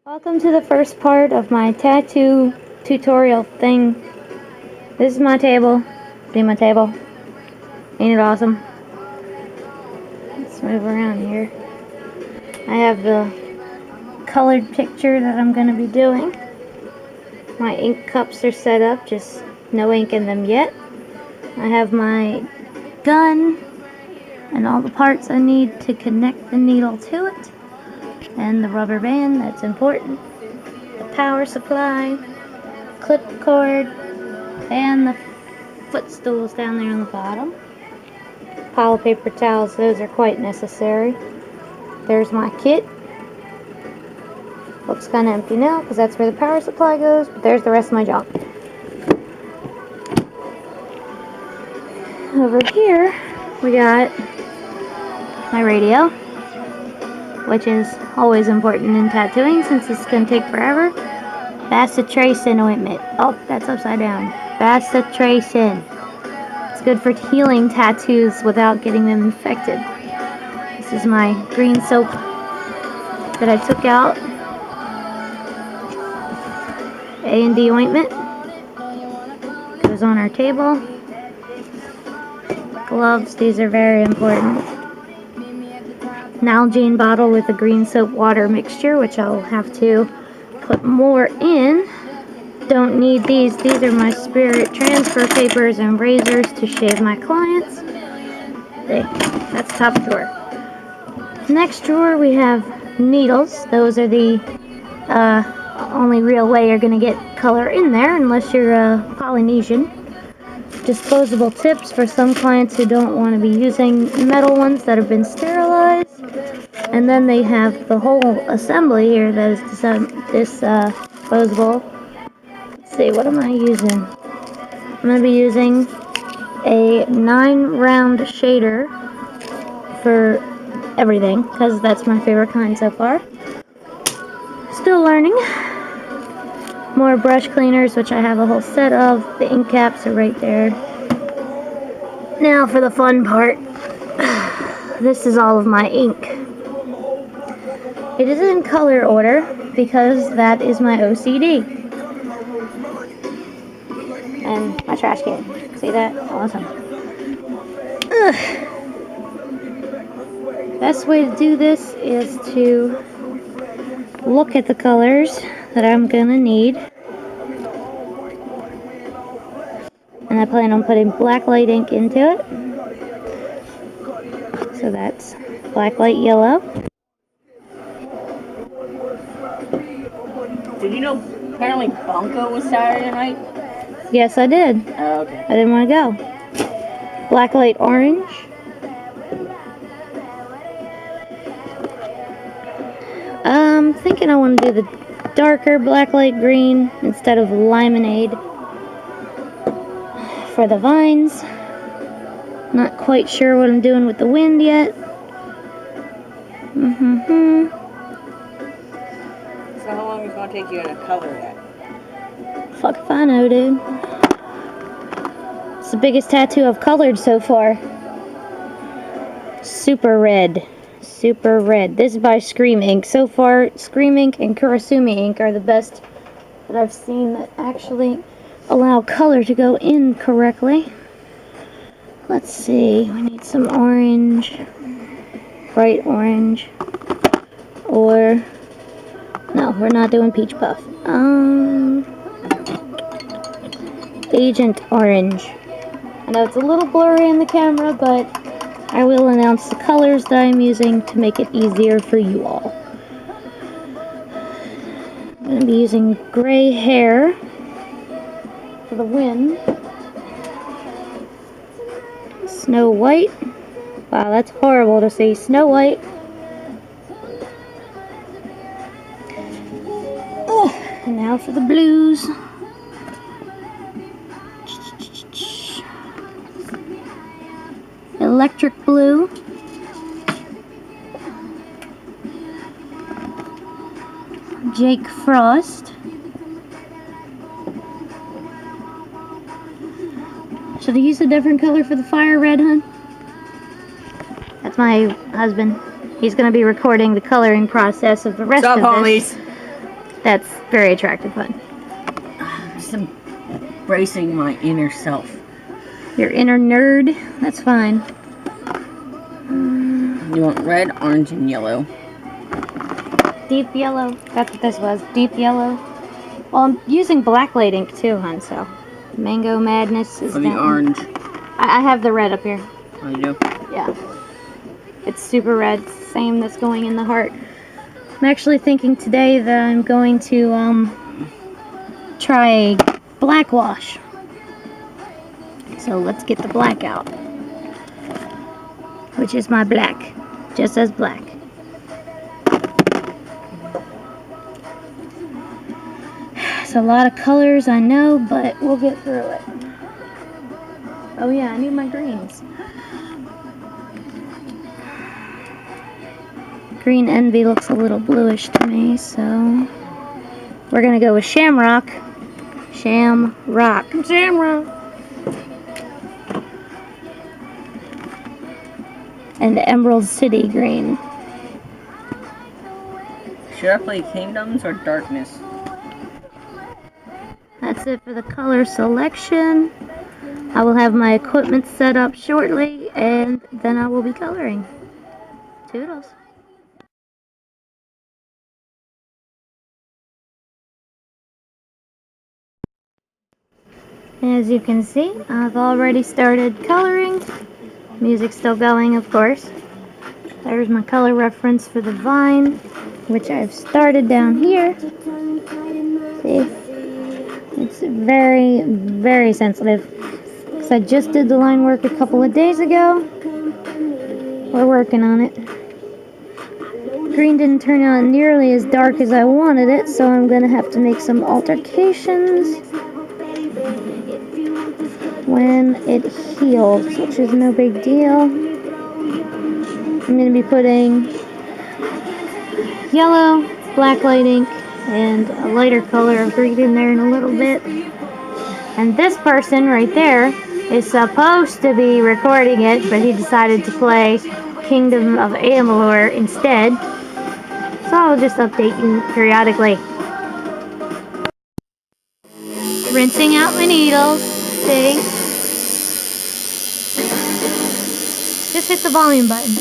Welcome to the first part of my tattoo tutorial thing. This is my table. See my table? Ain't it awesome? Let's move around here. I have the colored picture that I'm going to be doing. My ink cups are set up, just no ink in them yet. I have my gun and all the parts I need to connect the needle to it. And the rubber band, that's important. The power supply, clip cord, and the footstools down there on the bottom. Pile of paper towels, those are quite necessary. There's my kit. Looks kind of empty now because that's where the power supply goes, but there's the rest of my junk. Over here, we got my radio, which is always important in tattooing since it's going to take forever. Bacitracin ointment. Oh, that's upside down. Bacitracin. It's good for healing tattoos without getting them infected. This is my green soap that I took out. A&D ointment. Goes on our table. Gloves, these are very important. Nalgene bottle with a green soap water mixture, which I'll have to put more in. Don't need these. These are my spirit transfer papers and razors to shave my clients. There, that's top drawer. Next drawer we have needles. Those are the only real way you're going to get color in there unless you're a Polynesian. Disposable tips for some clients who don't want to be using metal ones that have been sterilized. And then they have the whole assembly here that is disposable. Let's see, what am I using? I'm going to be using a 9-round shader for everything because that's my favorite kind so far. Still learning. More brush cleaners, which I have a whole set of. The ink caps are right there. Now for the fun part. This is all of my ink. It is in color order because that is my OCD. And my trash can. See that? Awesome. Best way to do this is to look at the colors that I'm gonna need. And I plan on putting blacklight ink into it. So that's blacklight yellow. Did you know apparently Bunko was Saturday night? Yes, I did. Oh, okay. I didn't want to go. Blacklight orange. I'm thinking I want to do the darker blacklight green instead of lemonade for the vines. Not quite sure what I'm doing with the wind yet. So how long is it going to take you to color that? Fuck if I know, dude. It's the biggest tattoo I've colored so far. Super red. Super red. This is by Scream Ink. So far, Scream Ink and Kurosumi Ink are the best that I've seen that actually allow color to go in correctly. Let's see. We need some orange. Bright orange. Or... no, we're not doing peach puff. Agent orange. I know it's a little blurry in the camera, but I will announce the colors that I'm using to make it easier for you all. I'm going to be using gray hair for the wind. Snow White. Wow, that's horrible to see. Snow White. And now for the blues. Electric blue. Jake Frost. Should I use a different color for the fire red, hun? That's my husband. He's going to be recording the coloring process of the rest What's up, of this. homies? That's very attractive, hun. Just embracing my inner self. Your inner nerd? That's fine. You want red, orange, and yellow. Deep yellow. That's what this was. Deep yellow. Well, I'm using blacklight ink too, hun, so. Mango Madness is For the that orange. one. I have the red up here. Oh, you do? Yeah. It's super red. Same that's going in the heart. I'm actually thinking today that I'm going to try a black wash. So let's get the black out. Which is my black. Just as black. It's a lot of colors, I know, but we'll get through it. Oh yeah, I need my greens. Green Envy looks a little bluish to me, so we're gonna go with Shamrock. Shamrock. And Emerald City Green. Should I play Kingdoms or Darkness? That's it for the color selection. I will have my equipment set up shortly, and then I will be coloring. Toodles. As you can see, I've already started coloring. Music's still going, of course. There's my color reference for the vine, which I've started down here. See? It's very, very sensitive. Because I just did the line work a couple of days ago. We're working on it. Green didn't turn out nearly as dark as I wanted it, so I'm going to have to make some altercations when it heals, which is no big deal. I'm going to be putting yellow, black light ink, and a lighter color of green in there in a little bit. And this person right there is supposed to be recording it, but he decided to play Kingdom of Amalur instead. So I'll just update you periodically. Rinsing out my needles. See? Just hit the volume button.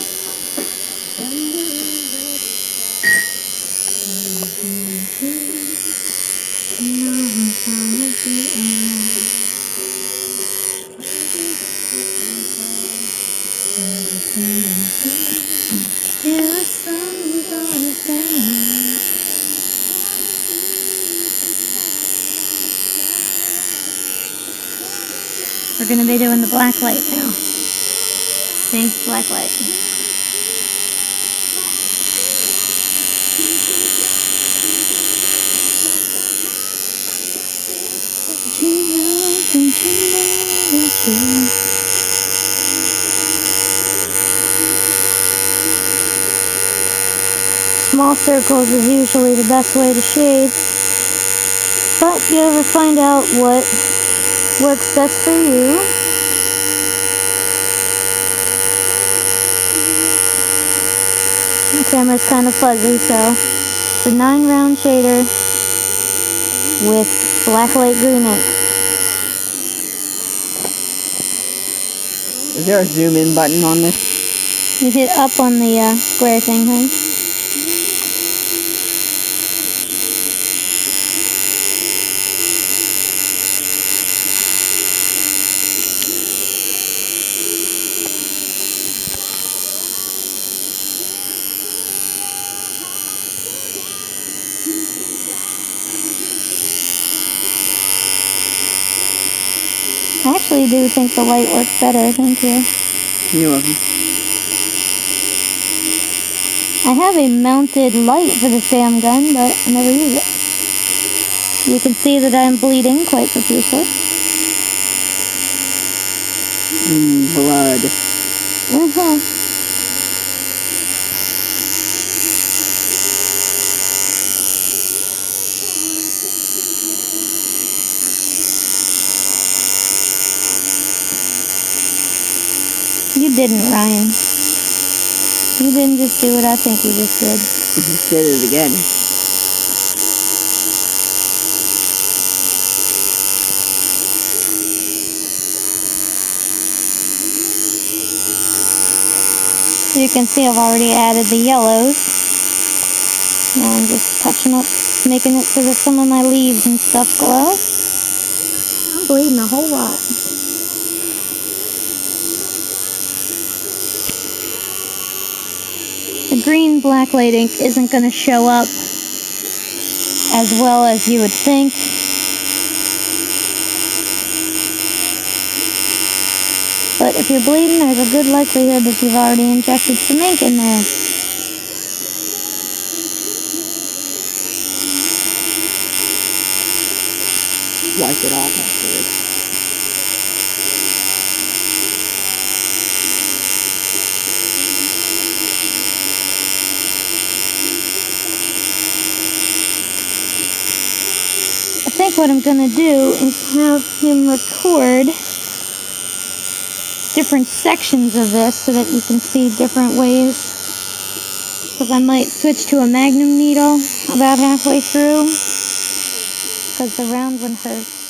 We're going to be doing the black light now. See? Black light. Small circles is usually the best way to shade, but you ever find out what works best for you. The camera's kind of fuzzy, so it's a 9-round shader with black light green ink. Is there a zoom in button on this? You hit up on the square thing, huh? I actually do think the light works better, thank you. You're welcome. I have a mounted light for this damn gun, but I never use it. You can see that I'm bleeding quite profusely. Blood. You didn't, Ryan. You didn't just do what I think you just did. You just did it again. You can see I've already added the yellows. Now I'm just touching up, making it so that some of my leaves and stuff glow. I'm bleeding a whole lot. The green blacklight ink isn't going to show up as well as you would think. But if you're bleeding, there's a good likelihood that you've already injected some ink in there. Wipe it off afterwards. I think what I'm going to do is have him record different sections of this so that you can see different ways. Because I might switch to a magnum needle about halfway through, because the round one hurts.